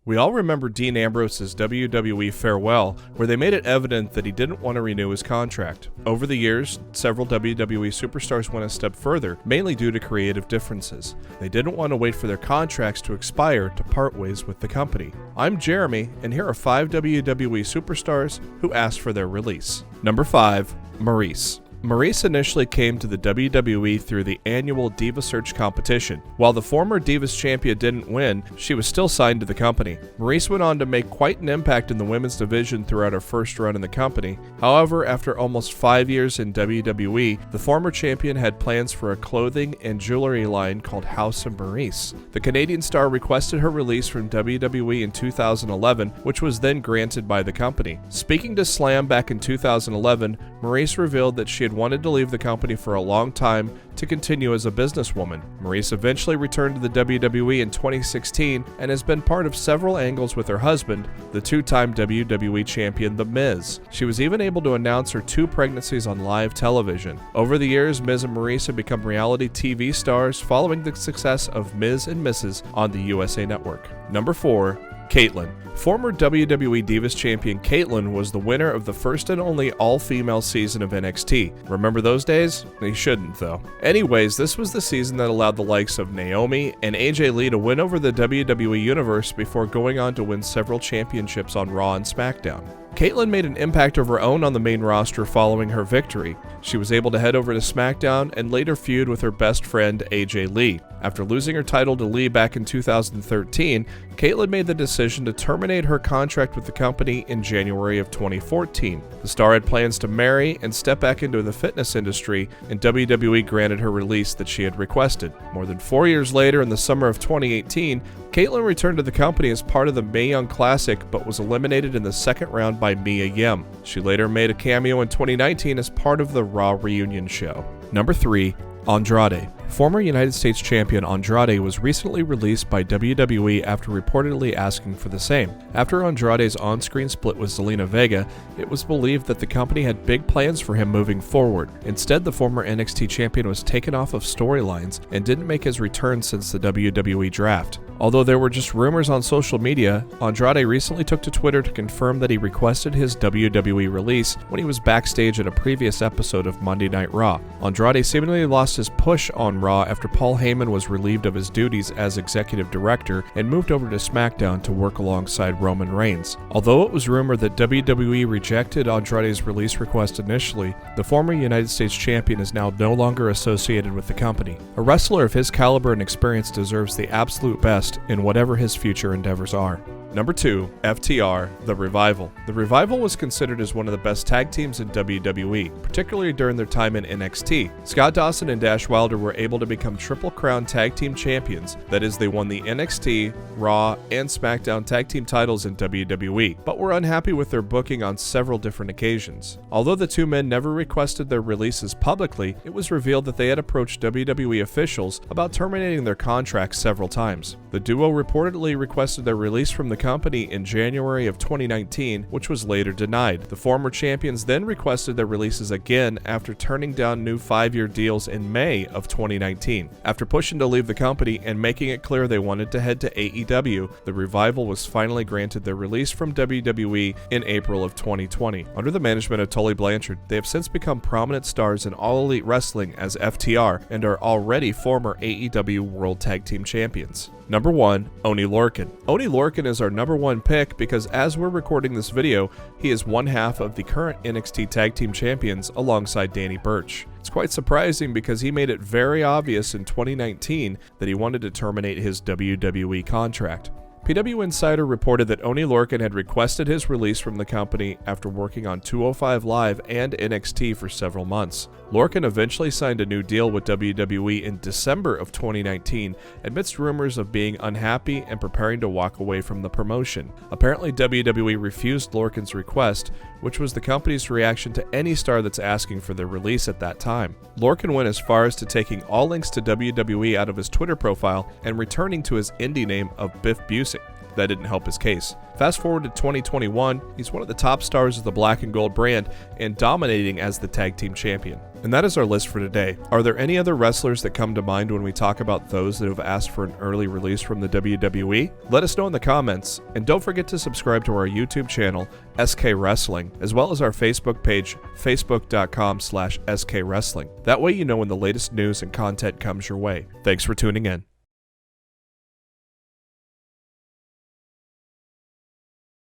We all remember Dean Ambrose's WWE farewell, where they made it evident that he didn't want to renew his contract. Over the years, several WWE superstars went a step further, mainly due to creative differences. They didn't want to wait for their contracts to expire to part ways with the company. I'm Jeremy, and here are 5 WWE superstars who asked for their release. Number 5. Maryse. Maryse initially came to the WWE through the annual Diva Search competition. While the former Divas champion didn't win, she was still signed to the company. Maryse went on to make quite an impact in the women's division throughout her first run in the company. However, after almost 5 years in WWE, the former champion had plans for a clothing and jewelry line called House of Maryse. The Canadian star requested her release from WWE in 2011, which was then granted by the company. Speaking to Slam back in 2011, Maryse revealed that she had wanted to leave the company for a long time to continue as a businesswoman. Maryse eventually returned to the WWE in 2016 and has been part of several angles with her husband, the two-time WWE champion The Miz. She was even able to announce her 2 pregnancies on live television. Over the years, Miz and Maryse have become reality TV stars following the success of Miz and Mrs. on the USA Network. Number 4. Kaitlyn. Former WWE Divas champion Kaitlyn was the winner of the first and only all-female season of NXT. Remember those days? You shouldn't, though. Anyways, this was the season that allowed the likes of Naomi and AJ Lee to win over the WWE Universe before going on to win several championships on Raw and SmackDown. Kaitlyn made an impact of her own on the main roster following her victory. She was able to head over to SmackDown and later feud with her best friend AJ Lee. After losing her title to Lee back in 2013, Kaitlyn made the decision to terminate her contract with the company in January of 2014. The star had plans to marry and step back into the fitness industry, and WWE granted her release that she had requested. More than 4 years later, in the summer of 2018, Kaitlyn returned to the company as part of the Mae Young Classic, but was eliminated in the second round by Mia Yim. She later made a cameo in 2019 as part of the Raw reunion show. Number 3. Andrade. Former United States champion Andrade was recently released by WWE after reportedly asking for the same. After Andrade's on-screen split with Zelina Vega, it was believed that the company had big plans for him moving forward. Instead, the former NXT champion was taken off of storylines and didn't make his return since the WWE draft. Although there were just rumors on social media, Andrade recently took to Twitter to confirm that he requested his WWE release when he was backstage at a previous episode of Monday Night Raw. Andrade seemingly lost his push on Raw after Paul Heyman was relieved of his duties as executive director and moved over to SmackDown to work alongside Roman Reigns. Although it was rumored that WWE rejected Andrade's release request initially, the former United States champion is now no longer associated with the company. A wrestler of his caliber and experience deserves the absolute best in whatever his future endeavors are. Number 2. FTR, The Revival. The Revival was considered as one of the best tag teams in WWE, particularly during their time in NXT. Scott Dawson and Dash Wilder were able to become Triple Crown Tag Team Champions, that is, they won the NXT, Raw, and SmackDown Tag Team titles in WWE, but were unhappy with their booking on several different occasions. Although the two men never requested their releases publicly, it was revealed that they had approached WWE officials about terminating their contracts several times. The duo reportedly requested their release from the company in January of 2019, which was later denied. The former champions then requested their releases again after turning down new 5-year deals in May of 2019. After pushing to leave the company and making it clear they wanted to head to AEW, the Revival was finally granted their release from WWE in April of 2020. Under the management of Tully Blanchard, they have since become prominent stars in All Elite Wrestling as FTR and are already former AEW World Tag Team Champions. Number 1. Oney Lorcan. Oney Lorcan is our number 1 pick because as we're recording this video, he is one half of the current NXT Tag Team Champions alongside Danny Burch. It's quite surprising because he made it very obvious in 2019 that he wanted to terminate his WWE contract. PW Insider reported that Oney Lorcan had requested his release from the company after working on 205 Live and NXT for several months. Lorcan eventually signed a new deal with WWE in December of 2019 amidst rumors of being unhappy and preparing to walk away from the promotion. Apparently, WWE refused Lorcan's request, which was the company's reaction to any star that's asking for their release at that time. Lorcan went as far as to taking all links to WWE out of his Twitter profile and returning to his indie name of Biff Busick. That didn't help his case. Fast forward to 2021, he's one of the top stars of the Black and Gold brand and dominating as the tag team champion. And that is our list for today. Are there any other wrestlers that come to mind when we talk about those that have asked for an early release from the WWE? Let us know in the comments, and don't forget to subscribe to our YouTube channel, SK Wrestling, as well as our Facebook page, facebook.com/SK Wrestling. That way you know when the latest news and content comes your way. Thanks for tuning in.